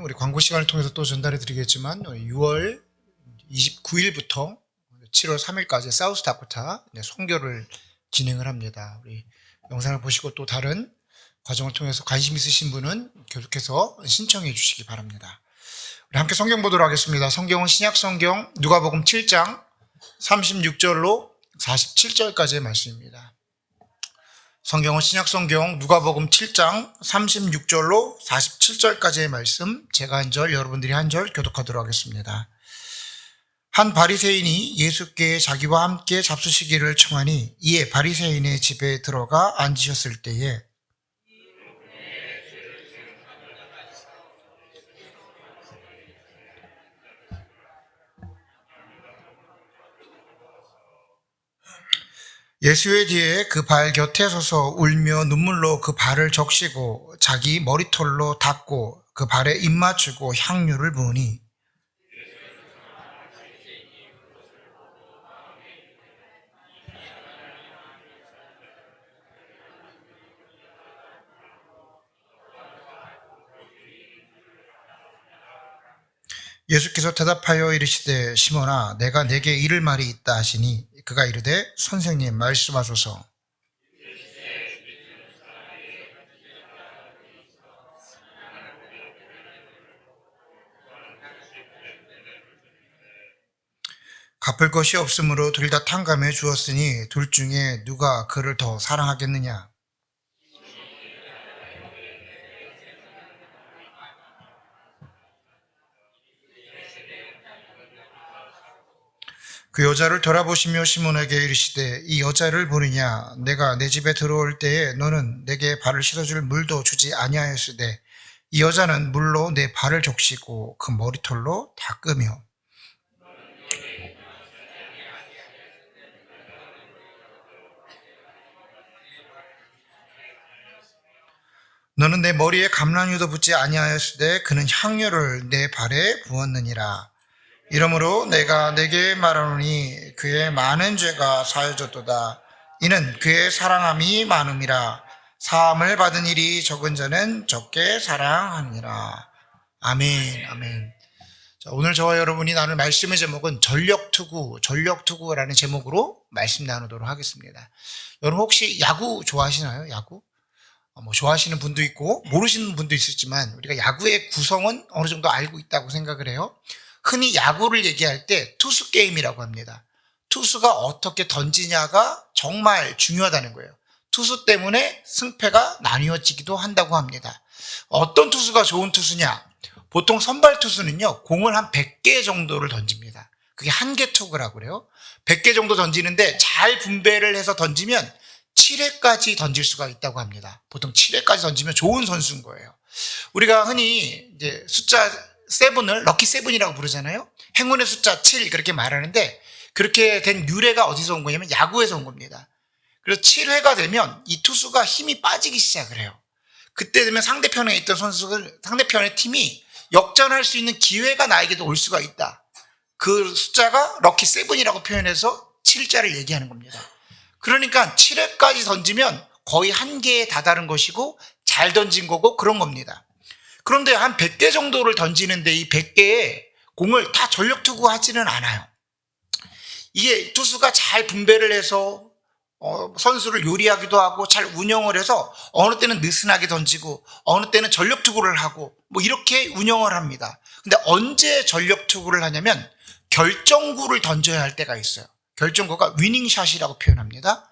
우리 광고 시간을 통해서 또 전달해 드리겠지만 6월 29일부터 7월 3일까지 사우스다코타 선교를 진행을 합니다. 우리 영상을 보시고 또 다른 과정을 통해서 관심 있으신 분은 계속해서 신청해 주시기 바랍니다. 우리 함께 성경 보도록 하겠습니다. 성경은 신약성경 누가복음 7장 36절로 47절까지의 말씀입니다. 성경은 신약성경 누가복음 7장 36절로 47절까지의 말씀, 제가 한 절, 여러분들이 한 절 교독하도록 하겠습니다. 한 바리새인이 예수께 자기와 함께 잡수시기를 청하니 이에 바리새인의 집에 들어가 앉으셨을 때에 예수의 뒤에 그 발 곁에 서서 울며 눈물로 그 발을 적시고 자기 머리털로 닦고 그 발에 입 맞추고 향유를 부으니 예수께서 대답하여 이르시되 시몬아 내가 네게 이를 말이 있다 하시니 그가 이르되 선생님 말씀하소서. 갚을 것이 없으므로 둘 다 탕감해 주었으니 둘 중에 누가 그를 더 사랑하겠느냐. 그 여자를 돌아보시며 시몬에게 이르시되 이 여자를 보느냐. 내가 내 집에 들어올 때에 너는 내게 발을 씻어줄 물도 주지 아니하였으되 이 여자는 물로 내 발을 적시고 그 머리털로 닦으며 너는 내 머리에 감람유도 붓지 아니하였으되 그는 향유를 내 발에 부었느니라. 이러므로 내가 네게 말하노니 그의 많은 죄가 사여졌도다. 이는 그의 사랑함이 많음이라. 사함을 받은 일이 적은 자는 적게 사랑하니라. 아멘, 아멘. 자, 오늘 저와 여러분이 나눌 말씀의 제목은 전력투구라는 제목으로 말씀 나누도록 하겠습니다. 여러분 혹시 야구 좋아하시나요? 야구? 좋아하시는 분도 있고 모르시는 분도 있었지만 우리가 야구의 구성은 어느 정도 알고 있다고 생각을 해요. 흔히 야구를 얘기할 때 투수 게임이라고 합니다. 투수가 어떻게 던지냐가 정말 중요하다는 거예요. 투수 때문에 승패가 나뉘어지기도 한다고 합니다. 어떤 투수가 좋은 투수냐? 보통 선발 투수는요, 공을 한 100개 정도를 던집니다. 그게 한개 투구라고 그래요. 100개 정도 던지는데 잘 분배를 해서 던지면 7회까지 던질 수가 있다고 합니다. 보통 7회까지 던지면 좋은 선수인 거예요. 우리가 흔히 이제 숫자 7을 럭키 7이라고 부르잖아요. 행운의 숫자 7 그렇게 말하는데 그렇게 된 유래가 어디서 온 거냐면 야구에서 온 겁니다. 그래서 7회가 되면 이 투수가 힘이 빠지기 시작을 해요. 그때 되면 상대편에 있던 상대편의 팀이 역전할 수 있는 기회가 나에게도 올 수가 있다. 그 숫자가 럭키 7이라고 표현해서 7자를 얘기하는 겁니다. 그러니까 7회까지 던지면 거의 한계에 다다른 것이고 잘 던진 거고 그런 겁니다. 그런데 한 100개 정도를 던지는데 이 100개의 공을 다 전력투구 하지는 않아요. 이게 투수가 잘 분배를 해서 선수를 요리하기도 하고 잘 운영을 해서 어느 때는 느슨하게 던지고 어느 때는 전력투구를 하고 이렇게 운영을 합니다. 근데 언제 전력투구를 하냐면 결정구를 던져야 할 때가 있어요. 결정구가 위닝샷이라고 표현합니다.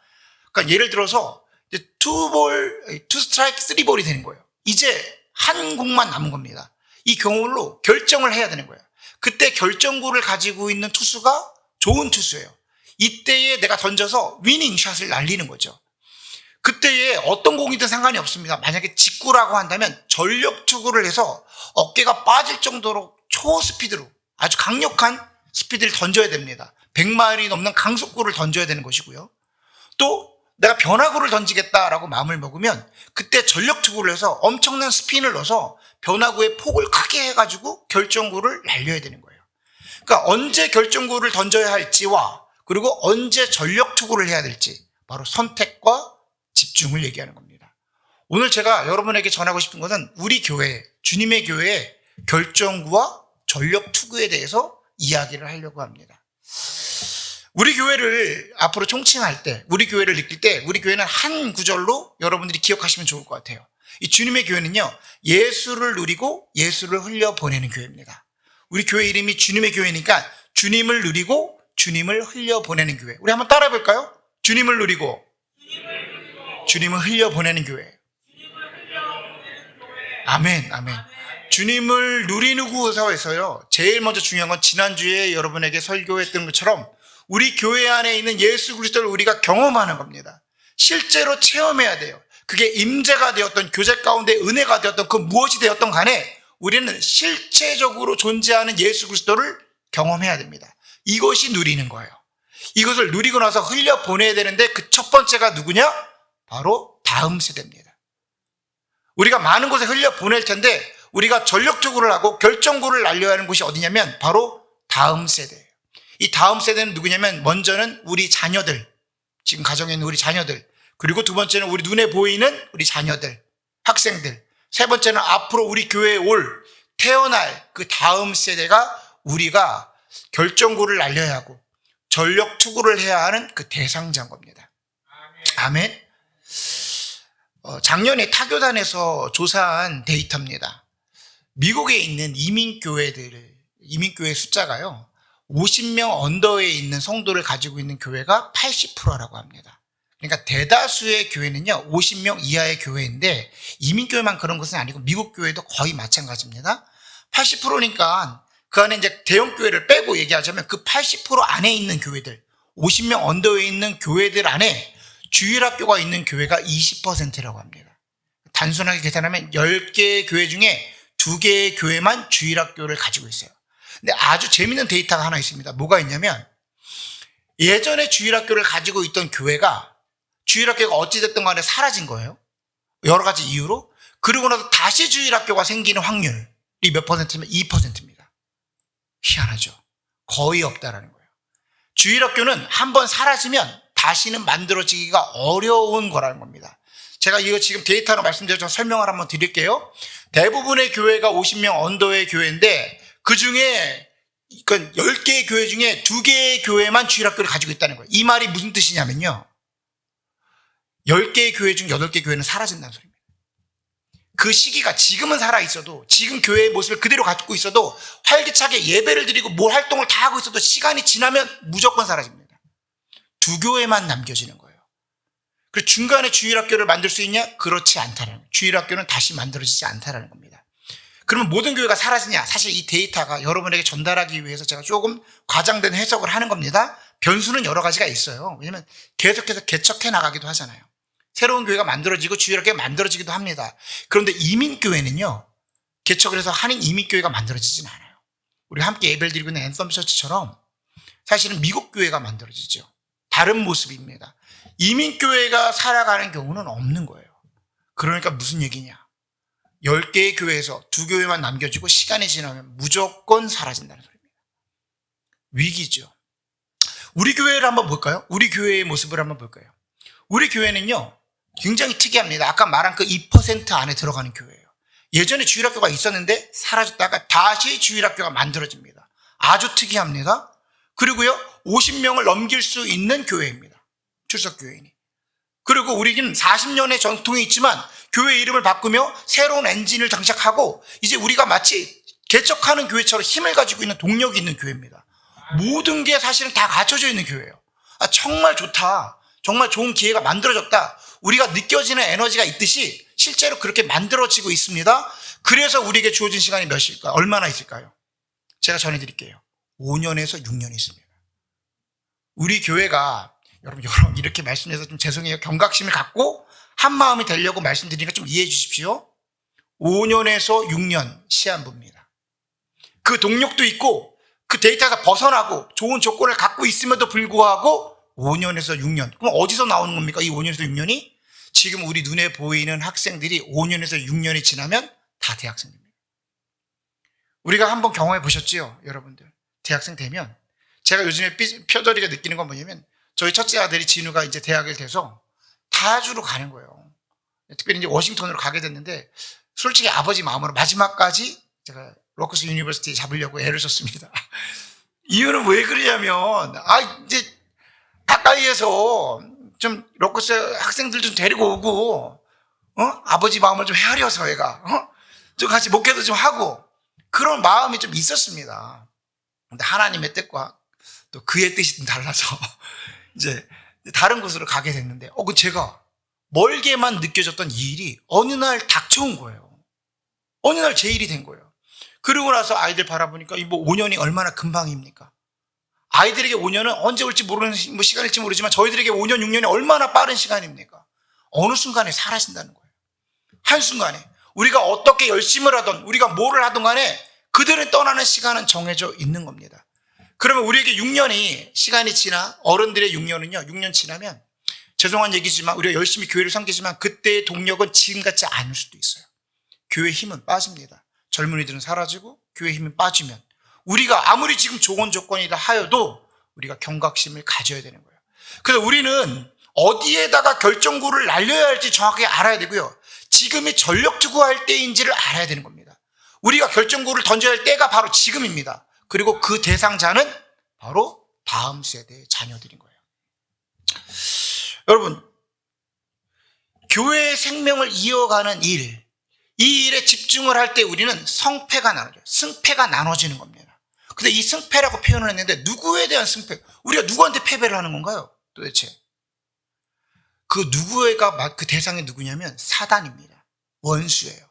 그러니까 예를 들어서 이제 2스트라이크 3볼이 되는 거예요. 이제 한 공만 남은 겁니다. 이 경우로 결정을 해야 되는 거예요. 그때 결정구를 가지고 있는 투수가 좋은 투수예요. 이때에 내가 던져서 위닝샷을 날리는 거죠. 그때에 어떤 공이든 상관이 없습니다. 만약에 직구라고 한다면 전력투구를 해서 어깨가 빠질 정도로 초스피드로 아주 강력한 스피드를 던져야 됩니다. 100마일이 넘는 강속구를 던져야 되는 것이고요. 또 내가 변화구를 던지겠다라고 마음을 먹으면 그때 전력투구를 해서 엄청난 스핀을 넣어서 변화구의 폭을 크게 해가지고 결정구를 날려야 되는 거예요. 그러니까 언제 결정구를 던져야 할지와 그리고 언제 전력투구를 해야 될지 바로 선택과 집중을 얘기하는 겁니다. 오늘 제가 여러분에게 전하고 싶은 것은 우리 교회, 주님의 교회에 결정구와 전력 투구에 대해서 이야기를 하려고 합니다. 우리 교회를 앞으로 총칭할 때, 우리 교회를 느낄 때, 우리 교회는 한 구절로 여러분들이 기억하시면 좋을 것 같아요. 이 주님의 교회는요, 예수를 누리고 예수를 흘려보내는 교회입니다. 우리 교회 이름이 주님의 교회니까 주님을 누리고 주님을 흘려보내는 교회. 우리 한번 따라해 볼까요? 주님을 누리고 주님을 흘려보내는 교회. 아멘, 아멘. 주님을 누리는 곳에서요, 제일 먼저 중요한 건 지난주에 여러분에게 설교했던 것처럼 우리 교회 안에 있는 예수 그리스도를 우리가 경험하는 겁니다. 실제로 체험해야 돼요. 그게 임재가 되었던, 교제 가운데 은혜가 되었던, 그 무엇이 되었던 간에 우리는 실체적으로 존재하는 예수 그리스도를 경험해야 됩니다. 이것이 누리는 거예요. 이것을 누리고 나서 흘려보내야 되는데 그 첫 번째가 누구냐? 바로 다음 세대입니다. 우리가 많은 곳에 흘려보낼 텐데 우리가 전력투구를 하고 결정구를 날려야 하는 곳이 어디냐면 바로 다음 세대예요. 이 다음 세대는 누구냐면 먼저는 우리 자녀들, 지금 가정에 있는 우리 자녀들, 그리고 두 번째는 우리 눈에 보이는 우리 자녀들, 학생들, 세 번째는 앞으로 우리 교회에 올 태어날 그 다음 세대가 우리가 결정구를 날려야 하고 전력투구를 해야 하는 그 대상자인 겁니다. 아멘. 작년에 타교단에서 조사한 데이터입니다. 미국에 있는 이민교회 숫자가요, 50명 언더에 있는 성도를 가지고 있는 교회가 80%라고 합니다. 그러니까 대다수의 교회는요, 50명 이하의 교회인데 이민교회만 그런 것은 아니고 미국 교회도 거의 마찬가지입니다. 80%니까 그 안에 이제 대형 교회를 빼고 얘기하자면 그 80% 안에 있는 교회들, 50명 언더에 있는 교회들 안에 주일학교가 있는 교회가 20%라고 합니다. 단순하게 계산하면 10개의 교회 중에 2개의 교회만 주일학교를 가지고 있어요. 근데 아주 재밌는 데이터가 하나 있습니다. 뭐가 있냐면 예전에 주일학교를 가지고 있던 교회가 주일학교가 어찌됐든 간에 사라진 거예요. 여러 가지 이유로. 그러고 나서 다시 주일학교가 생기는 확률이 몇 퍼센트면 2%입니다. 희한하죠. 거의 없다라는 거예요. 주일학교는 한번 사라지면 다시는 만들어지기가 어려운 거라는 겁니다. 제가 이거 지금 데이터로 말씀드려서 설명을 한번 드릴게요. 대부분의 교회가 50명 언더의 교회인데 그 중에 10개의 교회 중에 2개의 교회만 주일학교를 가지고 있다는 거예요. 이 말이 무슨 뜻이냐면요, 10개의 교회 중 8개 교회는 사라진다는 소리입니다. 그 시기가 지금은 살아있어도, 지금 교회의 모습을 그대로 갖고 있어도, 활기차게 예배를 드리고 뭘 활동을 다 하고 있어도 시간이 지나면 무조건 사라집니다. 2교회만 남겨지는 거예요. 그리고 중간에 주일학교를 만들 수 있냐? 그렇지 않다는 거예요. 주일학교는 다시 만들어지지 않다는 겁니다. 그러면 모든 교회가 사라지냐? 사실 이 데이터가 여러분에게 전달하기 위해서 제가 조금 과장된 해석을 하는 겁니다. 변수는 여러 가지가 있어요. 왜냐하면 계속해서 개척해 나가기도 하잖아요. 새로운 교회가 만들어지고 주일학교가 만들어지기도 합니다. 그런데 이민교회는요, 개척을 해서 한인 이민교회가 만들어지진 않아요. 우리 함께 예배를 드리고 있는 앤썸 처치처럼 사실은 미국 교회가 만들어지죠. 다른 모습입니다. 이민교회가 살아가는 경우는 없는 거예요. 그러니까 무슨 얘기냐? 10개의 교회에서 2교회만 남겨지고 시간이 지나면 무조건 사라진다는 소리입니다. 위기죠. 우리 교회를 한번 볼까요? 우리 교회의 모습을 한번 볼까요? 우리 교회는요, 굉장히 특이합니다. 아까 말한 그 2% 안에 들어가는 교회예요. 예전에 주일학교가 있었는데 사라졌다가 다시 주일학교가 만들어집니다. 아주 특이합니다. 그리고요, 50명을 넘길 수 있는 교회입니다. 출석교회인이. 그리고 우리는 40년의 전통이 있지만 교회 이름을 바꾸며 새로운 엔진을 장착하고 이제 우리가 마치 개척하는 교회처럼 힘을 가지고 있는 동력이 있는 교회입니다. 모든 게 사실은 다 갖춰져 있는 교회예요. 아, 정말 좋다. 정말 좋은 기회가 만들어졌다. 우리가 느껴지는 에너지가 있듯이 실제로 그렇게 만들어지고 있습니다. 그래서 우리에게 주어진 시간이 몇일까요? 얼마나 있을까요? 제가 전해드릴게요. 5년에서 6년이 있습니다. 우리 교회가, 여러분 이렇게 말씀드려서 좀 죄송해요. 경각심을 갖고 한 마음이 되려고 말씀드리니까 좀 이해해 주십시오. 5년에서 6년 시한부입니다. 그 동력도 있고 그 데이터에서 벗어나고 좋은 조건을 갖고 있음에도 불구하고 5년에서 6년. 그럼 어디서 나오는 겁니까? 이 5년에서 6년이? 지금 우리 눈에 보이는 학생들이 5년에서 6년이 지나면 다 대학생입니다. 우리가 한번 경험해 보셨지요, 여러분들? 대학생 되면 제가 요즘에 표절이가 느끼는 건 뭐냐면 저희 첫째 아들이 진우가 이제 대학을 돼서 타주로 가는 거예요. 특별히 이제 워싱턴으로 가게 됐는데 솔직히 아버지 마음으로 마지막까지 제가 로커스 유니버시티 잡으려고 애를 썼습니다. 이유는 왜 그러냐면, 이제 가까이에서 좀 로커스 학생들 좀 데리고 오고, 아버지 마음을 좀 헤아려서 애가, 좀 같이 목회도 좀 하고, 그런 마음이 좀 있었습니다. 근데 하나님의 뜻과 또 그의 뜻이 좀 달라서, 이제 다른 곳으로 가게 됐는데, 제가 멀게만 느껴졌던 이 일이 어느 날 닥쳐온 거예요. 어느 날 제 일이 된 거예요. 그러고 나서 아이들 바라보니까 5년이 얼마나 금방입니까? 아이들에게 5년은 언제 올지 모르는 시간일지 모르지만 저희들에게 5년, 6년이 얼마나 빠른 시간입니까? 어느 순간에 사라진다는 거예요. 한순간에. 우리가 어떻게 열심을 하던, 우리가 뭐를 하던 간에 그들은 떠나는 시간은 정해져 있는 겁니다. 그러면 우리에게 6년이 시간이 지나, 어른들의 6년은요, 6년 지나면, 죄송한 얘기지만 우리가 열심히 교회를 섬기지만 그때의 동력은 지금 같지 않을 수도 있어요. 교회 힘은 빠집니다. 젊은이들은 사라지고 교회 힘이 빠지면 우리가 아무리 지금 좋은 조건이다 하여도 우리가 경각심을 가져야 되는 거예요. 그래서 우리는 어디에다가 결정구를 날려야 할지 정확하게 알아야 되고요. 지금이 전력 투구할 때인지를 알아야 되는 겁니다. 우리가 결정구를 던져야 할 때가 바로 지금입니다. 그리고 그 대상자는 바로 다음 세대의 자녀들인 거예요. 여러분, 교회의 생명을 이어가는 일, 이 일에 집중을 할 때 우리는 성패가 나눠져요. 승패가 나눠지는 겁니다. 근데 이 승패라고 표현을 했는데 누구에 대한 승패? 우리가 누구한테 패배를 하는 건가요? 도대체. 그 누구가 그 대상이 누구냐면 사단입니다. 원수예요.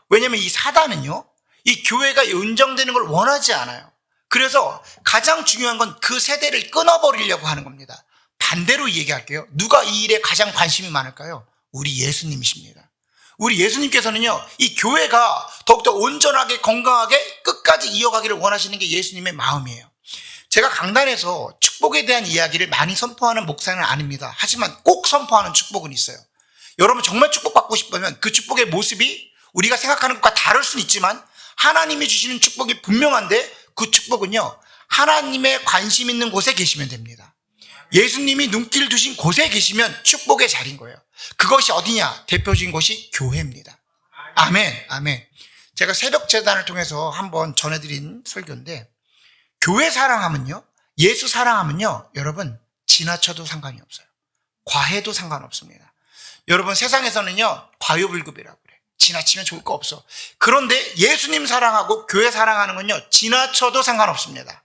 왜냐하면 이 사단은요, 이 교회가 은정되는 걸 원하지 않아요. 그래서 가장 중요한 건 그 세대를 끊어버리려고 하는 겁니다. 반대로 얘기할게요. 누가 이 일에 가장 관심이 많을까요? 우리 예수님이십니다. 우리 예수님께서는요, 이 교회가 더욱더 온전하게 건강하게 끝까지 이어가기를 원하시는 게 예수님의 마음이에요. 제가 강단에서 축복에 대한 이야기를 많이 선포하는 목사는 아닙니다. 하지만 꼭 선포하는 축복은 있어요. 여러분 정말 축복받고 싶으면 그 축복의 모습이 우리가 생각하는 것과 다를 수는 있지만 하나님이 주시는 축복이 분명한데 그 축복은요, 하나님의 관심 있는 곳에 계시면 됩니다. 예수님이 눈길 두신 곳에 계시면 축복의 자리인 거예요. 그것이 어디냐? 대표적인 것이 교회입니다. 아멘, 아멘. 제가 새벽 재단을 통해서 한번 전해드린 설교인데, 교회 사랑하면요, 예수 사랑하면요, 여러분 지나쳐도 상관이 없어요. 과해도 상관없습니다. 여러분 세상에서는요, 과유불급이라고 그래. 지나치면 좋을 거 없어. 그런데 예수님 사랑하고 교회 사랑하는 건요, 지나쳐도 상관없습니다.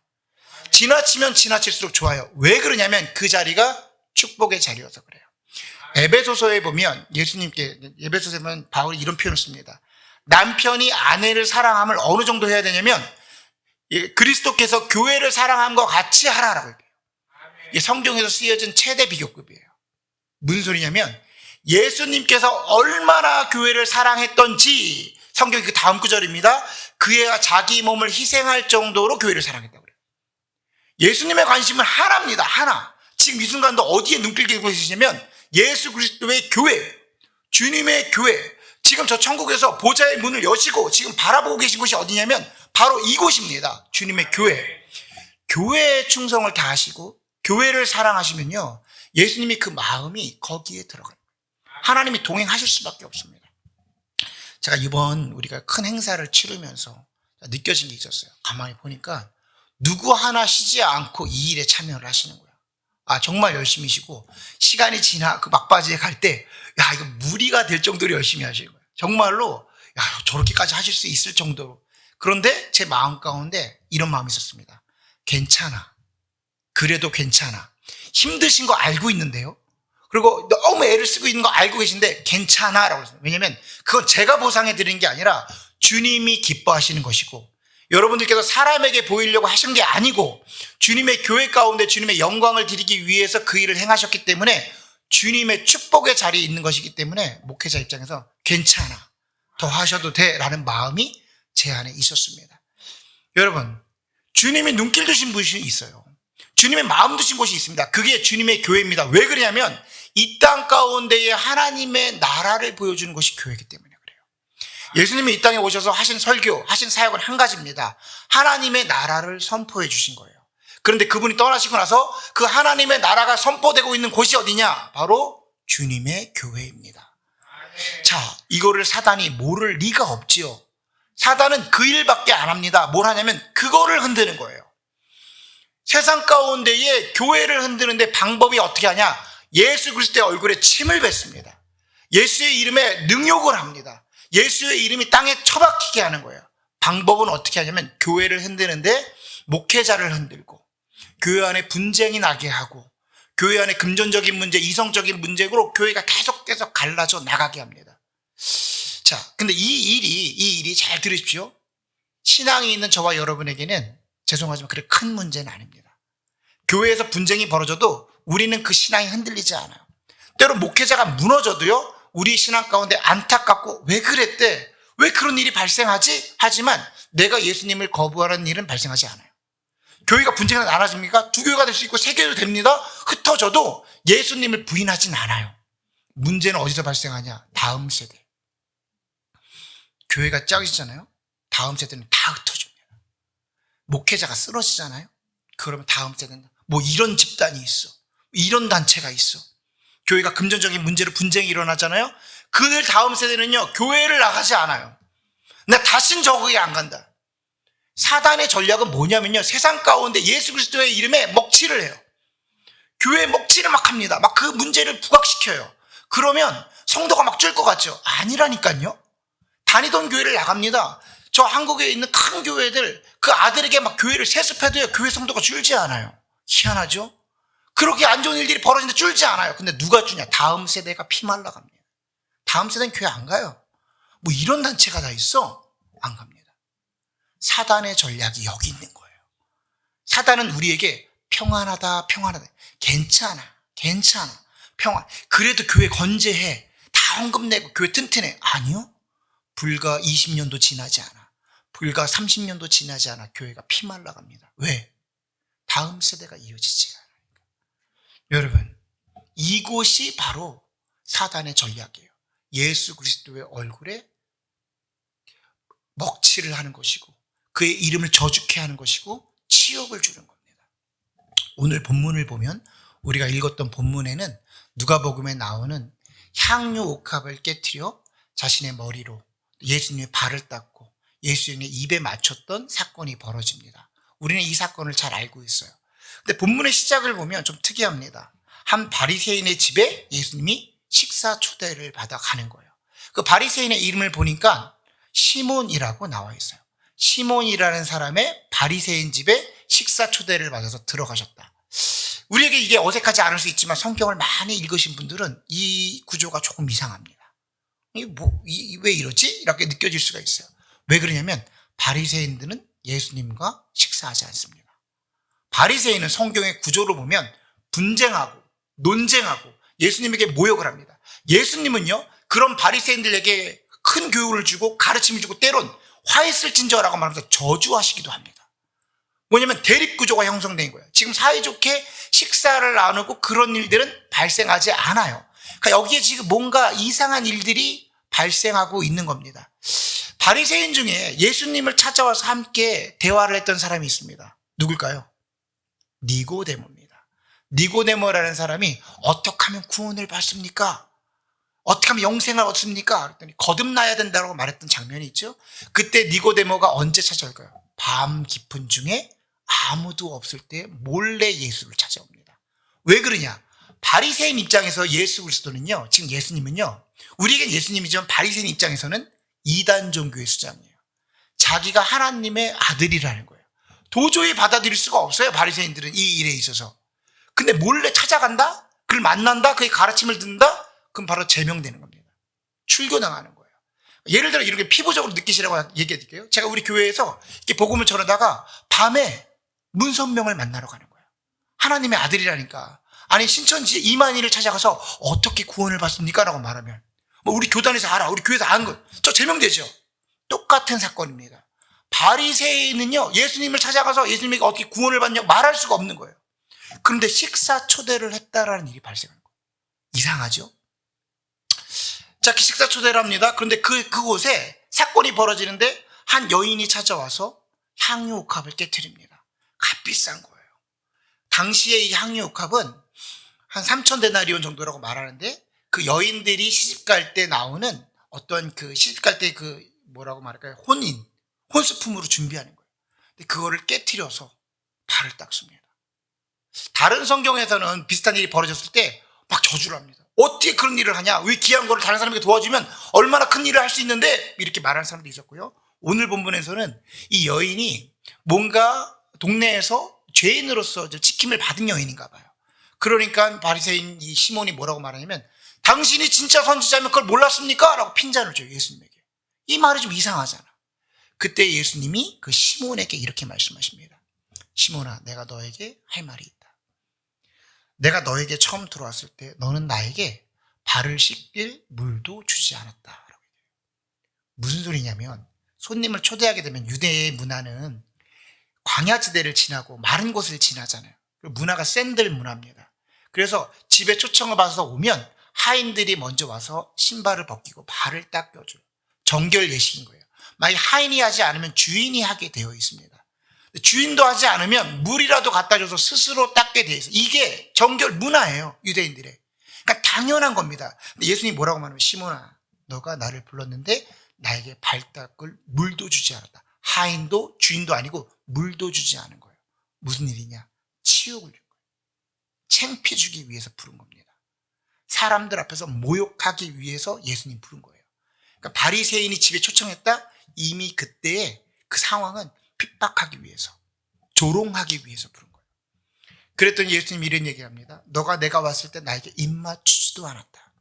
지나치면 지나칠수록 좋아요. 왜 그러냐면 그 자리가 축복의 자리여서 그래요. 에베소서에 보면 에베소서에 보면 바울이 이런 표현을 씁니다. 남편이 아내를 사랑함을 어느 정도 해야 되냐면 그리스도께서 교회를 사랑함과 같이 하라라고 얘기해요. 이게 성경에서 쓰여진 최대 비교급이에요. 무슨 소리냐면 예수님께서 얼마나 교회를 사랑했던지 성경이 그 다음 구절입니다. 그의 자기 몸을 희생할 정도로 교회를 사랑했다고 그래요. 예수님의 관심은 하나입니다. 하나. 지금 이 순간도 어디에 눈길 기울이고 계시냐면 예수 그리스도의 교회, 주님의 교회. 지금 저 천국에서 보좌의 문을 여시고 지금 바라보고 계신 곳이 어디냐면 바로 이곳입니다. 주님의 교회. 교회에 충성을 다하시고 교회를 사랑하시면요, 예수님이 그 마음이 거기에 들어갑니다. 하나님이 동행하실 수밖에 없습니다. 제가 이번 우리가 큰 행사를 치르면서 느껴진 게 있었어요. 가만히 보니까 누구 하나 쉬지 않고 이 일에 참여를 하시는 거예요. 정말 열심히시고 시간이 지나 그 막바지에 갈 때 이거 무리가 될 정도로 열심히 하시는 거예요. 정말로 저렇게까지 하실 수 있을 정도로. 그런데 제 마음 가운데 이런 마음이 있었습니다. 괜찮아. 그래도 괜찮아. 힘드신 거 알고 있는데요. 그리고 너무 애를 쓰고 있는 거 알고 계신데 괜찮아 라고 했어요. 왜냐하면 그건 제가 보상해 드리는 게 아니라 주님이 기뻐하시는 것이고 여러분들께서 사람에게 보이려고 하신 게 아니고 주님의 교회 가운데 주님의 영광을 드리기 위해서 그 일을 행하셨기 때문에 주님의 축복의 자리에 있는 것이기 때문에 목회자 입장에서 괜찮아, 더 하셔도 돼 라는 마음이 제 안에 있었습니다. 여러분, 주님이 눈길 두신 분이 있어요. 주님의 마음 두신 곳이 있습니다. 그게 주님의 교회입니다. 왜 그러냐면 이 땅 가운데에 하나님의 나라를 보여주는 것이 교회이기 때문에 그래요. 예수님이 이 땅에 오셔서 하신 설교, 하신 사역은 한 가지입니다. 하나님의 나라를 선포해 주신 거예요. 그런데 그분이 떠나시고 나서 그 하나님의 나라가 선포되고 있는 곳이 어디냐? 바로 주님의 교회입니다. 자, 이거를 사단이 모를 리가 없지요. 사단은 그 일밖에 안 합니다. 뭘 하냐면 그거를 흔드는 거예요. 세상 가운데에 교회를 흔드는데 방법이 어떻게 하냐? 예수 그리스도의 얼굴에 침을 뱉습니다. 예수의 이름에 능욕을 합니다. 예수의 이름이 땅에 처박히게 하는 거예요. 방법은 어떻게 하냐면 교회를 흔드는데 목회자를 흔들고 교회 안에 분쟁이 나게 하고 교회 안에 금전적인 문제, 이성적인 문제로 교회가 계속 갈라져 나가게 합니다. 자, 근데 이 일이 잘 들으십시오. 신앙이 있는 저와 여러분에게는 죄송하지만 그렇게 큰 문제는 아닙니다. 교회에서 분쟁이 벌어져도 우리는 그 신앙이 흔들리지 않아요. 때로 목회자가 무너져도요, 우리 신앙 가운데 안타깝고 왜 그랬대? 왜 그런 일이 발생하지? 하지만 내가 예수님을 거부하는 일은 발생하지 않아요. 교회가 분쟁이 나눠집니까? 두 교회가 될 수 있고 세 교회도 됩니다. 흩어져도 예수님을 부인하진 않아요. 문제는 어디서 발생하냐? 다음 세대. 교회가 짝이잖아요. 다음 세대는 다 흩어집니다. 목회자가 쓰러지잖아요. 그러면 다음 세대는 뭐 이런 집단이 있어, 이런 단체가 있어. 교회가 금전적인 문제로 분쟁이 일어나잖아요. 그들 다음 세대는요, 교회를 나가지 않아요. 나 다신 저거에 안 간다. 사단의 전략은 뭐냐면요, 세상 가운데 예수 그리스도의 이름에 먹칠을 해요. 교회에 먹칠을 막 합니다. 막 그 문제를 부각시켜요. 그러면 성도가 막 줄 것 같죠? 아니라니까요. 다니던 교회를 나갑니다. 저 한국에 있는 큰 교회들, 그 아들에게 막 교회를 세습해도요, 교회 성도가 줄지 않아요. 희한하죠? 그렇게 안 좋은 일들이 벌어지는데 줄지 않아요. 근데 누가 주냐? 다음 세대가 피말라 갑니다. 다음 세대는 교회 안 가요. 뭐 이런 단체가 다 있어? 안 갑니다. 사단의 전략이 여기 있는 거예요. 사단은 우리에게 평안하다. 괜찮아. 평안. 그래도 교회 건재해. 다 헌금 내고 교회 튼튼해. 아니요. 불과 20년도 지나지 않아. 불과 30년도 지나지 않아. 교회가 피말라 갑니다. 왜? 다음 세대가 이어지지가 않아요. 여러분, 이곳이 바로 사단의 전략이에요. 예수 그리스도의 얼굴에 먹칠을 하는 것이고 그의 이름을 저주케 하는 것이고 치욕을 주는 겁니다. 오늘 본문을 보면 우리가 읽었던 본문에는 누가복음에 나오는 향유 옥합을 깨트려 자신의 머리로 예수님의 발을 닦고 예수님의 입에 맞췄던 사건이 벌어집니다. 우리는 이 사건을 잘 알고 있어요. 근데 본문의 시작을 보면 좀 특이합니다. 한 바리새인의 집에 예수님이 식사 초대를 받아 가는 거예요. 그 바리새인의 이름을 보니까 시몬이라고 나와 있어요. 시몬이라는 사람의 바리새인 집에 식사 초대를 받아서 들어가셨다. 우리에게 이게 어색하지 않을 수 있지만 성경을 많이 읽으신 분들은 이 구조가 조금 이상합니다. 왜 이러지? 이렇게 느껴질 수가 있어요. 왜 그러냐면 바리새인들은 예수님과 식사하지 않습니다. 바리새인은 성경의 구조로 보면 분쟁하고 논쟁하고 예수님에게 모욕을 합니다. 예수님은요, 그런 바리새인들에게 큰 교훈을 주고 가르침을 주고 때론 화 있을진저라고 말하면서 저주하시기도 합니다. 뭐냐면 대립구조가 형성된 거예요. 지금 사이좋게 식사를 나누고 그런 일들은 발생하지 않아요. 그러니까 여기에 지금 뭔가 이상한 일들이 발생하고 있는 겁니다. 바리새인 중에 예수님을 찾아와서 함께 대화를 했던 사람이 있습니다. 누굴까요? 니고데모입니다. 니고데모라는 사람이 어떻게 하면 구원을 받습니까? 어떻게 하면 영생을 얻습니까? 그랬더니 거듭나야 된다고 말했던 장면이 있죠. 그때 니고데모가 언제 찾아올까요? 밤 깊은 중에 아무도 없을 때 몰래 예수를 찾아옵니다. 왜 그러냐? 바리새인 입장에서 예수 그리스도는요, 지금 예수님은요, 우리에겐 예수님이지만 바리새인 입장에서는 이단 종교의 수장이에요. 자기가 하나님의 아들이라는 거예요. 도저히 받아들일 수가 없어요, 바리새인들은 이 일에 있어서. 근데 몰래 찾아간다? 그를 만난다? 그의 가르침을 듣는다? 그럼 바로 제명되는 겁니다. 출교당하는 거예요. 예를 들어 이렇게 피부적으로 느끼시라고 얘기해 드릴게요. 제가 우리 교회에서 이렇게 복음을 전하다가 밤에 문선명을 만나러 가는 거예요. 하나님의 아들이라니까. 아니, 신천지 이만희를 찾아가서 어떻게 구원을 받습니까? 라고 말하면 뭐 우리 교단에서 알아, 우리 교회에서 아는 거, 저 제명되죠. 똑같은 사건입니다. 바리새인은요, 예수님을 찾아가서 예수님에게 어떻게 구원을 받냐고 말할 수가 없는 거예요. 그런데 식사 초대를 했다라는 일이 발생하는 거예요. 이상하죠? 자, 식사 초대를 합니다. 그런데 그곳에 사건이 벌어지는데 한 여인이 찾아와서 향유 옥합을 깨트립니다. 값비싼 거예요. 당시에 이 향유 옥합은 한 3,000데나리온 정도라고 말하는데 그 여인들이 시집갈 때 나오는 어떤 그 시집갈 때 그 뭐라고 말할까요? 혼인, 혼수품으로 준비하는 거예요. 근데 그거를 깨트려서 발을 닦습니다. 다른 성경에서는 비슷한 일이 벌어졌을 때 막 저주를 합니다. 어떻게 그런 일을 하냐? 왜 귀한 거를 다른 사람에게 도와주면 얼마나 큰 일을 할 수 있는데, 이렇게 말하는 사람도 있었고요. 오늘 본문에서는 이 여인이 뭔가 동네에서 죄인으로서 찍힘을 받은 여인인가 봐요. 그러니까 바리새인 이 시몬이 뭐라고 말하냐면, 당신이 진짜 선지자면 그걸 몰랐습니까? 라고 핀잔을 줘요, 예수님에게. 이 말이 좀 이상하잖아. 그때 예수님이 그 시몬에게 이렇게 말씀하십니다. 시몬아, 내가 너에게 할 말이 있다. 내가 너에게 처음 들어왔을 때 너는 나에게 발을 씻길 물도 주지 않았다. 무슨 소리냐면, 손님을 초대하게 되면 유대의 문화는 광야지대를 지나고 마른 곳을 지나잖아요. 문화가 샌들 문화입니다. 그래서 집에 초청을 받아서 오면 하인들이 먼저 와서 신발을 벗기고 발을 닦여줘요. 정결 예식인 거예요. 만약 하인이 하지 않으면 주인이 하게 되어 있습니다. 주인도 하지 않으면 물이라도 갖다 줘서 스스로 닦게 되어 있어요. 이게 정결 문화예요, 유대인들의. 그러니까 당연한 겁니다. 근데 예수님이 뭐라고 말하면, 시몬아, 너가 나를 불렀는데 나에게 발 닦을 물도 주지 않았다. 하인도 주인도 아니고 물도 주지 않은 거예요. 무슨 일이냐? 치욕을 준 거예요. 창피 주기 위해서 부른 겁니다. 사람들 앞에서 모욕하기 위해서 예수님 부른 거예요. 그러니까 바리새인이 집에 초청했다? 이미 그때의 그 상황은 핍박하기 위해서, 조롱하기 위해서 부른 거예요. 그랬더니 예수님이 이런 얘기를 합니다. 너가 내가 왔을 때 나에게 입 맞추지도 않았다.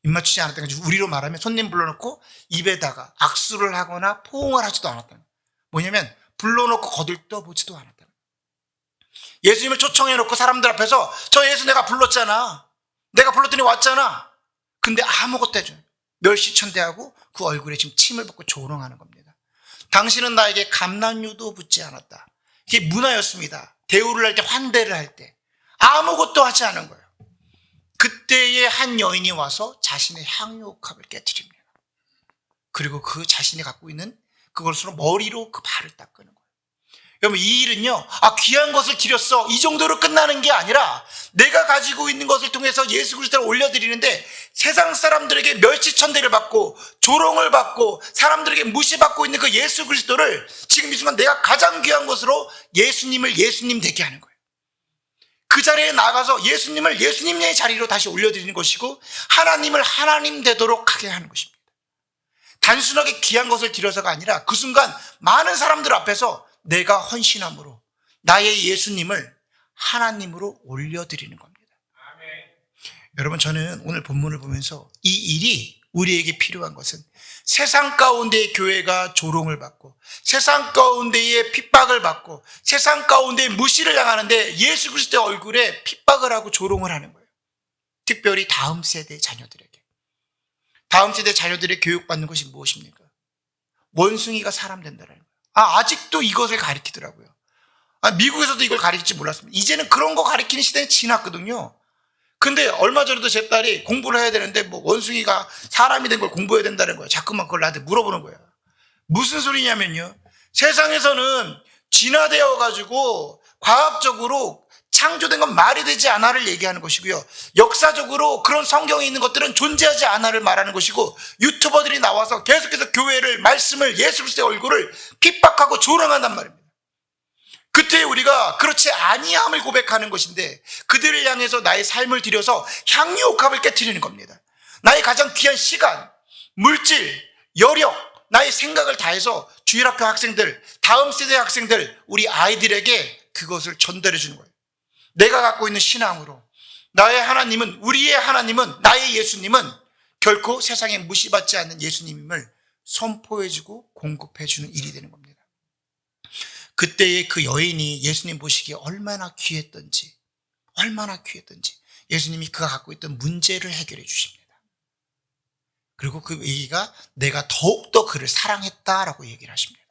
입 맞추지 않았다. 우리로 말하면 손님 불러놓고 입에다가 악수를 하거나 포옹을 하지도 않았다. 뭐냐면 불러놓고 거들떠보지도 않았다. 예수님을 초청해놓고 사람들 앞에서 저 예수 내가 불렀잖아. 내가 불렀더니 왔잖아. 근데 아무것도 해줘요. 멸시천대하고 그 얼굴에 지금 침을 붓고 조롱하는 겁니다. 당신은 나에게 감난유도 붓지 않았다. 이게 문화였습니다. 대우를 할 때, 환대를 할 때 아무것도 하지 않은 거예요. 그때에 한 여인이 와서 자신의 향유옥합을 깨트립니다. 그리고 그 자신이 갖고 있는 그것으로 머리로 그 발을 닦는 거예요. 여러분, 이 일은요, 귀한 것을 드렸어, 이 정도로 끝나는 게 아니라 내가 가지고 있는 것을 통해서 예수 그리스도를 올려드리는데 세상 사람들에게 멸시천대를 받고 조롱을 받고 사람들에게 무시받고 있는 그 예수 그리스도를 지금 이 순간 내가 가장 귀한 것으로 예수님을 예수님 되게 하는 거예요. 그 자리에 나가서 예수님을 예수님의 자리로 다시 올려드리는 것이고, 하나님을 하나님 되도록 하게 하는 것입니다. 단순하게 귀한 것을 드려서가 아니라 그 순간 많은 사람들 앞에서 내가 헌신함으로 나의 예수님을 하나님으로 올려드리는 겁니다. 아멘. 여러분, 저는 오늘 본문을 보면서 이 일이 우리에게 필요한 것은 세상 가운데의 교회가 조롱을 받고 세상 가운데의 핍박을 받고 세상 가운데의 무시를 당하는데 예수 그리스도의 얼굴에 핍박을 하고 조롱을 하는 거예요. 특별히 다음 세대 자녀들에게. 다음 세대 자녀들의 교육받는 것이 무엇입니까? 원숭이가 사람 된다는 거예요. 아직도 이것을 가리키더라고요. 미국에서도 이걸 가리킬지 몰랐습니다. 이제는 그런 거 가리키는 시대는 지났거든요. 근데 얼마 전에도 제 딸이 공부를 해야 되는데 뭐 원숭이가 사람이 된 걸 공부해야 된다는 거예요. 자꾸만 그걸 나한테 물어보는 거예요. 무슨 소리냐면요, 세상에서는 진화되어 가지고 과학적으로 창조된 건 말이 되지 않아를 얘기하는 것이고요, 역사적으로 그런 성경에 있는 것들은 존재하지 않아를 말하는 것이고, 유튜버들이 나와서 계속해서 교회를, 말씀을, 예수 그리스도의 얼굴을 핍박하고 조롱한단 말입니다. 그때 우리가 그렇지 아니함을 고백하는 것인데, 그들을 향해서 나의 삶을 들여서 향유옥합을 깨트리는 겁니다. 나의 가장 귀한 시간, 물질, 여력, 나의 생각을 다해서 주일학교 학생들, 다음 세대 학생들, 우리 아이들에게 그것을 전달해 주는 거예요. 내가 갖고 있는 신앙으로 나의 하나님은, 우리의 하나님은, 나의 예수님은 결코 세상에 무시받지 않는 예수님임을 선포해주고 공급해주는 일이 되는 겁니다. 그때의 그 여인이 예수님 보시기에 얼마나 귀했던지 예수님이 그가 갖고 있던 문제를 해결해 주십니다. 그리고 그 얘기가 내가 더욱더 그를 사랑했다라고 얘기를 하십니다.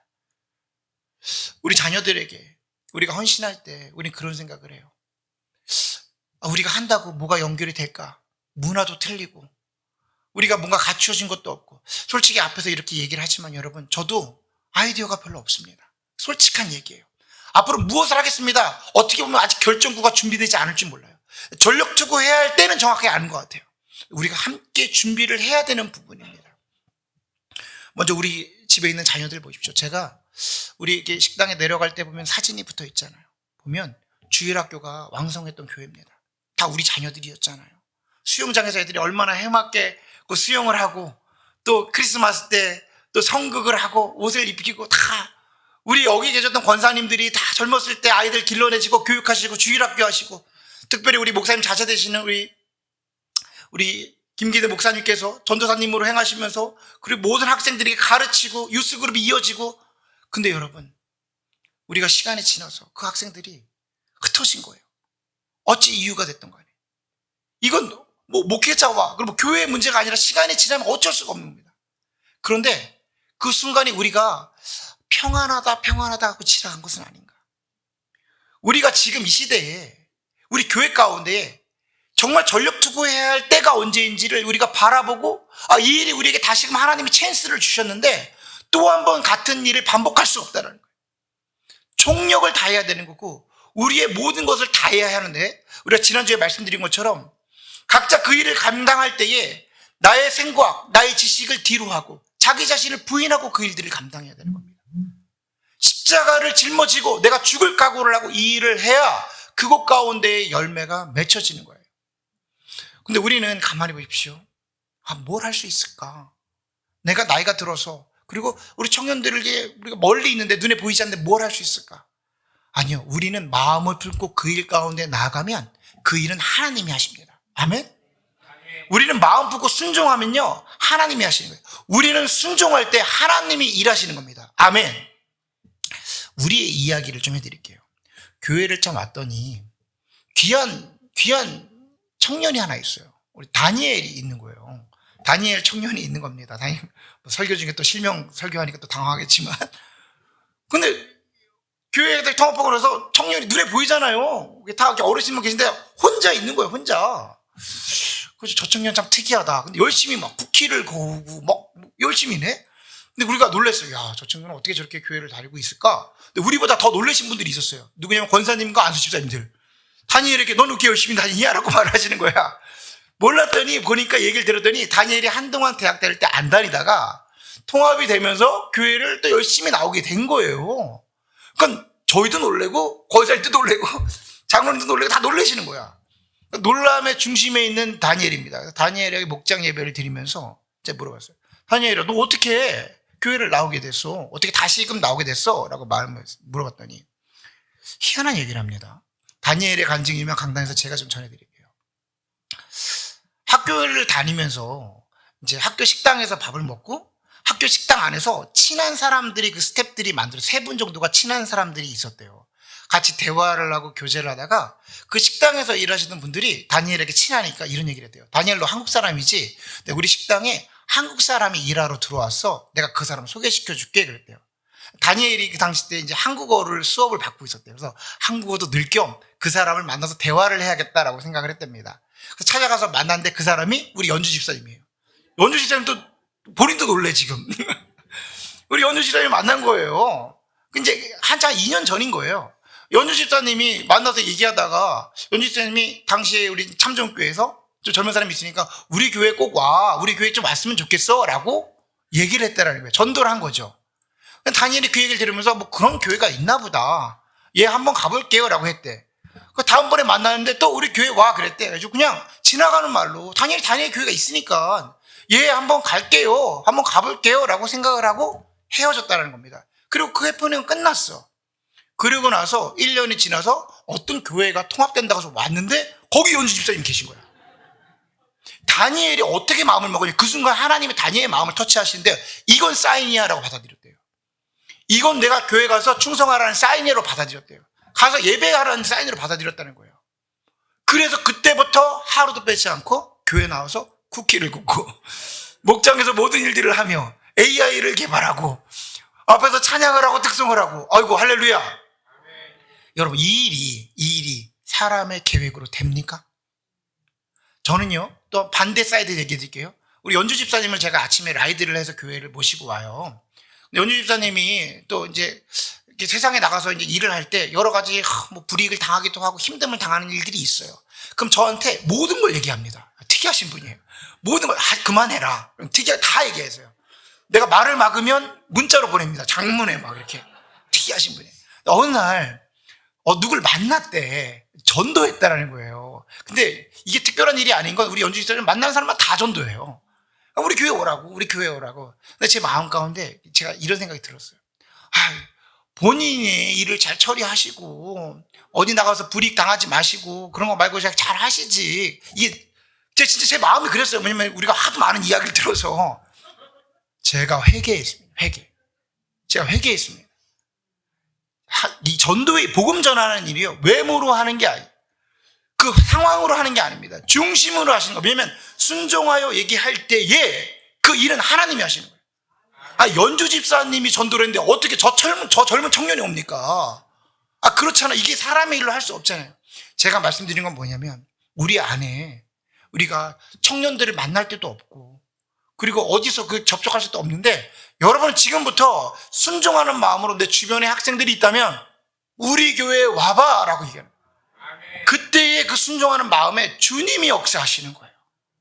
우리 자녀들에게 우리가 헌신할 때 우리는 그런 생각을 해요. 우리가 한다고 뭐가 연결이 될까? 문화도 틀리고 우리가 뭔가 갖추어진 것도 없고. 솔직히 앞에서 이렇게 얘기를 하지만 여러분, 저도 아이디어가 별로 없습니다. 솔직한 얘기예요. 앞으로 무엇을 하겠습니다, 어떻게 보면 아직 결정구가 준비되지 않을지 몰라요. 전력 투구해야 할 때는 정확하게 아는 것 같아요. 우리가 함께 준비를 해야 되는 부분입니다. 먼저 우리 집에 있는 자녀들 보십시오. 제가 우리 이렇게 식당에 내려갈 때 보면 사진이 붙어 있잖아요. 보면 주일학교가 왕성했던 교회입니다. 다 우리 자녀들이었잖아요. 수영장에서 애들이 얼마나 해맑게 그 수영을 하고, 또 크리스마스 때 또 성극을 하고 옷을 입히고, 다 우리 여기 계셨던 권사님들이 다 젊었을 때 아이들 길러내시고 교육하시고 주일학교 하시고, 특별히 우리 목사님 자제 되시는 우리 김기대 목사님께서 전도사님으로 행하시면서, 그리고 모든 학생들에게 가르치고 유스그룹이 이어지고. 근데 여러분, 우리가 시간이 지나서 그 학생들이 흩어진 거예요. 어찌 이유가 됐던 거 아니에요. 이건 뭐 목회자와 그리고 교회의 문제가 아니라 시간이 지나면 어쩔 수가 없는 겁니다. 그런데 그 순간에 우리가 평안하다 하고 지나간 것은 아닌가. 우리가 지금 이 시대에 우리 교회 가운데 정말 전력 투구해야 할 때가 언제인지를 우리가 바라보고, 이 일이 우리에게 다시금 하나님이 찬스를 주셨는데 또 한 번 같은 일을 반복할 수 없다는 거예요. 총력을 다해야 되는 거고, 우리의 모든 것을 다해야 하는데, 우리가 지난주에 말씀드린 것처럼 각자 그 일을 감당할 때에 나의 생각, 나의 지식을 뒤로 하고 자기 자신을 부인하고 그 일들을 감당해야 되는 겁니다. 십자가를 짊어지고 내가 죽을 각오를 하고 이 일을 해야 그곳 가운데의 열매가 맺혀지는 거예요. 근데 우리는 가만히 보십시오. 뭘 할 수 있을까? 내가 나이가 들어서, 그리고 우리 청년들에게 우리가 멀리 있는데 눈에 보이지 않는데 뭘 할 수 있을까? 아니요. 우리는 마음을 품고 그 일 가운데 나아가면 그 일은 하나님이 하십니다. 아멘? 우리는 마음 품고 순종하면요, 하나님이 하시는 거예요. 우리는 순종할 때 하나님이 일하시는 겁니다. 아멘. 우리의 이야기를 좀 해드릴게요. 교회를 참 왔더니 귀한 청년이 하나 있어요. 우리 다니엘이 있는 거예요. 다니엘 청년이 있는 겁니다. 다니엘 설교 중에 또 실명 설교하니까 또 당황하겠지만, 근데 교회 애들 통합하고 그래서 청년이 눈에 보이잖아요. 다 어르신만 계신데 혼자 있는 거예요. 혼자. 그래서 저 청년 참 특이하다. 근데 열심히 막 쿠키를 거우고 막 열심히 해. 근데 우리가 놀랐어요. 야, 저 친구는 어떻게 저렇게 교회를 다니고 있을까? 근데 우리보다 더 놀라신 분들이 있었어요. 누구냐면 권사님과 안수 집사님들. 다니엘에게 너는 그렇게 열심히 다니냐? 라고 말하시는 거야. 몰랐더니, 보니까 얘기를 들었더니 다니엘이 한동안 대학 다닐 때 안 다니다가 통합이 되면서 교회를 또 열심히 나오게 된 거예요. 그러니까 저희도 놀래고 권사님도 놀래고 장로님도 놀래고 다 놀라시는 거야. 놀람의 중심에 있는 다니엘입니다. 다니엘에게 목장 예배를 드리면서 제가 물어봤어요. 다니엘아, 너 어떻게 교회를 나오게 됐어? 어떻게 다시금 나오게 됐어? 라고 물어봤더니 희한한 얘기를 합니다. 다니엘의 간증이면 강단에서 제가 좀 전해드릴게요. 학교를 다니면서 이제 학교 식당에서 밥을 먹고, 학교 식당 안에서 친한 사람들이, 그 스태프들이 만들어 3분 정도가 친한 사람들이 있었대요. 같이 대화를 하고 교제를 하다가 그 식당에서 일하시는 분들이 다니엘에게 친하니까 이런 얘기를 했대요. 다니엘, 너 한국 사람이지? 근데 우리 식당에 한국 사람이 일하러 들어왔어. 내가 그 사람 소개시켜 줄게. 그랬대요. 다니엘이 그 당시 때 이제 한국어를 수업을 받고 있었대요. 그래서 한국어도 늘 겸 그 사람을 만나서 대화를 해야겠다라고 생각을 했답니다. 그래서 찾아가서 만났는데 그 사람이 우리 연주 집사님이에요. 연주 집사님도 본인도 놀래 지금. 우리 연주 집사님 만난 거예요. 이제 한참 2년 전인 거예요. 연주 집사님이 만나서 얘기하다가 연주 집사님이 당시에 우리 참정교회에서 좀 젊은 사람이 있으니까 우리 교회 꼭 와. 우리 교회 좀 왔으면 좋겠어. 라고 얘기를 했다라는 거예요. 전도를 한 거죠. 다니엘이 그 얘기를 들으면서 뭐 그런 교회가 있나 보다. 얘 한번 가볼게요. 라고 했대. 그 다음번에 만났는데 또 우리 교회 와. 그랬대. 그래서 그냥 지나가는 말로 다니엘 교회가 있으니까 얘 한번 갈게요. 한번 가볼게요. 라고 생각을 하고 헤어졌다는 겁니다. 그리고 그 해프닝은 끝났어. 그리고 나서 1년이 지나서 어떤 교회가 통합된다고 해서 왔는데 거기 연주 집사님 계신 거야. 다니엘이 어떻게 마음을 먹으니 그 순간 하나님이 다니엘의 마음을 터치하시는데 이건 사인이야 라고 받아들였대요. 이건 내가 교회 가서 충성하라는 사인으로 받아들였대요. 가서 예배하라는 사인으로 받아들였다는 거예요. 그래서 그때부터 하루도 빼지 않고 교회 나와서 쿠키를 굽고 목장에서 모든 일들을 하며 AI를 개발하고 앞에서 찬양을 하고 특성을 하고, 아이고 할렐루야. 여러분, 이 일이 사람의 계획으로 됩니까? 저는요, 또 반대 사이드 얘기해 드릴게요. 우리 연주 집사님을 제가 아침에 라이드를 해서 교회를 모시고 와요. 연주 집사님이 또 이제 이렇게 세상에 나가서 이제 일을 할 때 여러 가지 뭐 불이익을 당하기도 하고 힘듦을 당하는 일들이 있어요. 그럼 저한테 모든 걸 얘기합니다. 특이하신 분이에요. 모든 걸 그만해라. 다 얘기하세요. 내가 말을 막으면 문자로 보냅니다. 장문에 막 이렇게 특이하신 분이. 어느 날 누굴 만났대. 전도했다라는 거예요. 근데 이게 특별한 일이 아닌 건 우리 연주 집사님 만나는 사람만 다 전도해요. 우리 교회 오라고, 우리 교회 오라고. 근데 제 마음 가운데 제가 이런 생각이 들었어요. 본인이 일을 잘 처리하시고 어디 나가서 불이익 당하지 마시고 그런 거 말고 잘 하시지. 이게 진짜 제 마음이 그랬어요. 왜냐면 우리가 하도 많은 이야기를 들어서 제가 회개했습니다. 제가 회개했습니다. 이 전도의 복음 전하는 일이요, 외모로 하는 게 아니에요. 그 상황으로 하는 게 아닙니다. 중심으로 하시는 거. 왜냐면 순종하여 얘기할 때에 그 일은 하나님이 하시는 거예요. 연주 집사님이 전도를 했는데 어떻게 저 젊은 청년이 옵니까? 그렇잖아. 이게 사람의 일로 할 수 없잖아요. 제가 말씀드린 건 뭐냐면 우리 안에 우리가 청년들을 만날 때도 없고 그리고 어디서 접촉할 수도 없는데 여러분 지금부터 순종하는 마음으로 내 주변에 학생들이 있다면 우리 교회에 와봐 라고 얘기하는 거예요. 그때의 그 순종하는 마음에 주님이 역사하시는 거예요.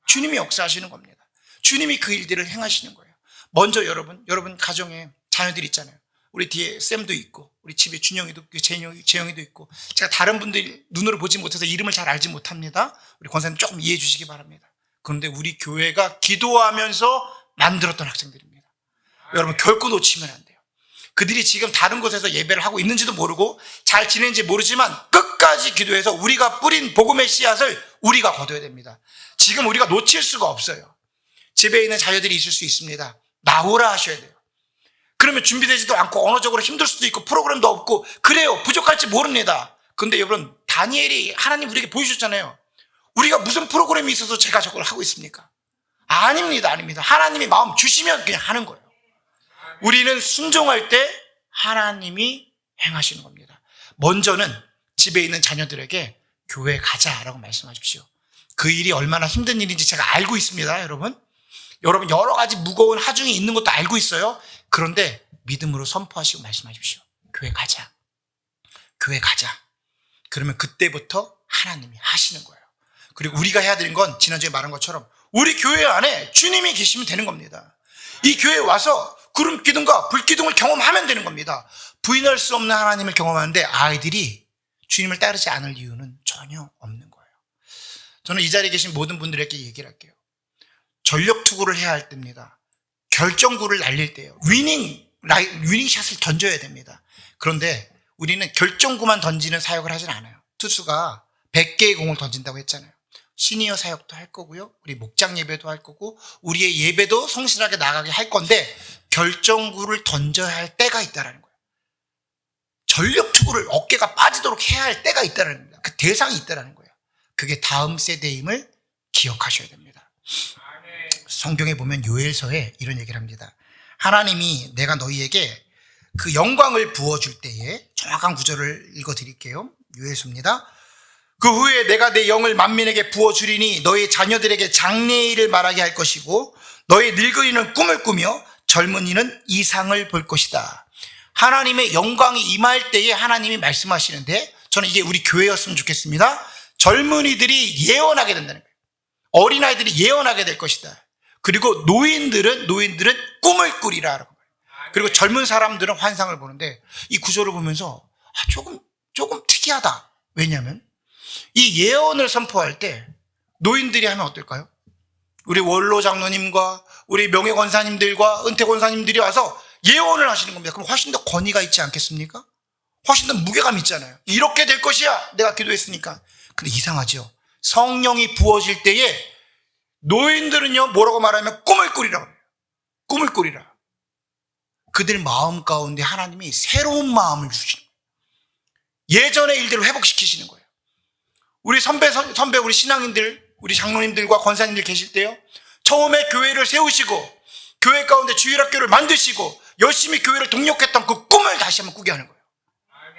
주님이 역사하시는 겁니다. 주님이 그 일들을 행하시는 거예요. 먼저 여러분 가정에 자녀들이 있잖아요. 우리 뒤에 쌤도 있고 우리 집에 준영이도 있고 재영이도 있고 제가 다른 분들 눈으로 보지 못해서 이름을 잘 알지 못합니다. 우리 권사님 조금 이해해 주시기 바랍니다. 그런데 우리 교회가 기도하면서 만들었던 학생들입니다. 여러분 결코 놓치면 안 돼요. 그들이 지금 다른 곳에서 예배를 하고 있는지도 모르고 잘 지내는지 모르지만 끝까지 기도해서 우리가 뿌린 복음의 씨앗을 우리가 거둬야 됩니다. 지금 우리가 놓칠 수가 없어요. 집에 있는 자녀들이 있을 수 있습니다. 나오라 하셔야 돼요. 그러면 준비되지도 않고 언어적으로 힘들 수도 있고 프로그램도 없고 그래요. 부족할지 모릅니다. 근데 여러분 다니엘이 하나님 우리에게 보여주셨잖아요. 우리가 무슨 프로그램이 있어서 제가 저걸 하고 있습니까? 아닙니다. 하나님이 마음 주시면 그냥 하는 거예요. 우리는 순종할 때 하나님이 행하시는 겁니다. 먼저는 집에 있는 자녀들에게 교회 가자라고 말씀하십시오. 그 일이 얼마나 힘든 일인지 제가 알고 있습니다. 여러분 여러 가지 무거운 하중이 있는 것도 알고 있어요. 그런데 믿음으로 선포하시고 말씀하십시오. 교회 가자. 그러면 그때부터 하나님이 하시는 거예요. 그리고 우리가 해야 되는 건 지난주에 말한 것처럼 우리 교회 안에 주님이 계시면 되는 겁니다. 이 교회에 와서 구름 기둥과 불 기둥을 경험하면 되는 겁니다. 부인할 수 없는 하나님을 경험하는데 아이들이 주님을 따르지 않을 이유는 전혀 없는 거예요. 저는 이 자리에 계신 모든 분들에게 얘기를 할게요. 전력 투구를 해야 할 때입니다. 결정구를 날릴 때요. 위닝샷을 던져야 됩니다. 그런데 우리는 결정구만 던지는 사역을 하진 않아요. 투수가 100개의 공을 던진다고 했잖아요. 시니어 사역도 할 거고요. 우리 목장 예배도 할 거고 우리의 예배도 성실하게 나가게 할 건데 결정구를 던져야 할 때가 있다는 거예요. 전력 투구를 어깨가 빠지도록 해야 할 때가 있다는 겁니다. 그 대상이 있다는 거예요. 그게 다음 세대임을 기억하셔야 됩니다. 성경에 보면 요엘서에 이런 얘기를 합니다. 하나님이 내가 너희에게 그 영광을 부어줄 때에 정확한 구절을 읽어드릴게요. 요엘서입니다. 그 후에 내가 내 영을 만민에게 부어주리니 너희 자녀들에게 장래일을 말하게 할 것이고 너희 늙은이는 꿈을 꾸며 젊은이는 이상을 볼 것이다. 하나님의 영광이 임할 때에 하나님이 말씀하시는데 저는 이게 우리 교회였으면 좋겠습니다. 젊은이들이 예언하게 된다는 거예요. 어린아이들이 예언하게 될 것이다. 그리고 노인들은 꿈을 꾸리라. 그리고 젊은 사람들은 환상을 보는데 이 구절을 보면서 조금 특이하다. 왜냐하면 이 예언을 선포할 때 노인들이 하면 어떨까요? 우리 원로 장로님과 우리 명예 권사님들과 은퇴 권사님들이 와서 예언을 하시는 겁니다. 그럼 훨씬 더 권위가 있지 않겠습니까? 훨씬 더 무게감 있잖아요. 이렇게 될 것이야. 내가 기도했으니까. 근데 이상하죠. 성령이 부어질 때에 노인들은요 뭐라고 말하면 꿈을 꾸리라고 해요. 꿈을 꾸리라. 그들 마음 가운데 하나님이 새로운 마음을 주시는 거예요. 예전의 일들을 회복시키시는 거예요. 우리 선배 우리 신앙인들 우리 장로님들과 권사님들 계실 때요 처음에 교회를 세우시고 교회 가운데 주일학교를 만드시고 열심히 교회를 동력했던 그 꿈을 다시 한번 꾸게 하는 거예요.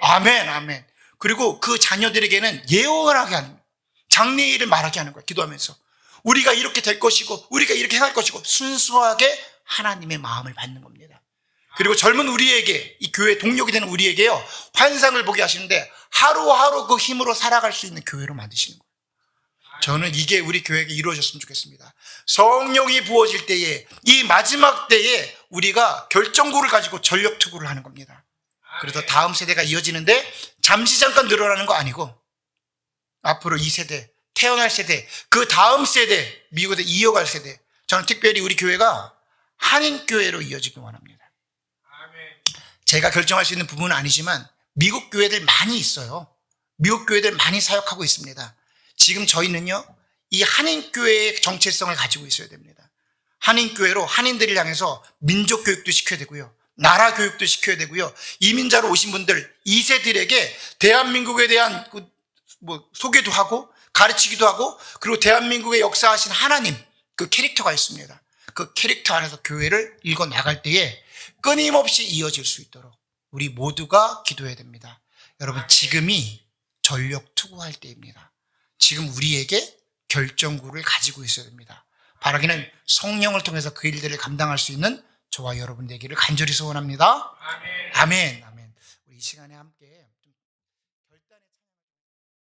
아멘. 그리고 그 자녀들에게는 예언하게 하는 거예요. 장래일을 말하게 하는 거예요. 기도하면서 우리가 이렇게 될 것이고 우리가 이렇게 행할 것이고 순수하게 하나님의 마음을 받는 겁니다. 그리고 젊은 우리에게 이 교회 동력이 되는 우리에게요 환상을 보게 하시는데 하루하루 그 힘으로 살아갈 수 있는 교회로 만드시는 거예요. 저는 이게 우리 교회에게 이루어졌으면 좋겠습니다. 성령이 부어질 때에 이 마지막 때에 우리가 결정구를 가지고 전력 투구를 하는 겁니다. 그래서 다음 세대가 이어지는데 잠시 잠깐 늘어나는 거 아니고 앞으로 2세대, 태어날 세대, 그 다음 세대, 미국에 이어갈 세대, 저는 특별히 우리 교회가 한인교회로 이어지기 원합니다. 제가 결정할 수 있는 부분은 아니지만 미국 교회들 많이 있어요. 미국 교회들 많이 사역하고 있습니다. 지금 저희는요, 이 한인교회의 정체성을 가지고 있어야 됩니다. 한인교회로 한인들을 향해서 민족교육도 시켜야 되고요. 나라 교육도 시켜야 되고요. 이민자로 오신 분들, 2세들에게 대한민국에 대한 소개도 하고 가르치기도 하고, 그리고 대한민국의 역사하신 하나님, 그 캐릭터가 있습니다. 그 캐릭터 안에서 교회를 읽어 나갈 때에 끊임없이 이어질 수 있도록 우리 모두가 기도해야 됩니다. 여러분, 지금이 전력 투구할 때입니다. 지금 우리에게 결정구를 가지고 있어야 됩니다. 바라기는 성령을 통해서 그 일들을 감당할 수 있는 저와 여러분 되기를 간절히 소원합니다. 아멘. 아멘. 우리 이 시간에 함께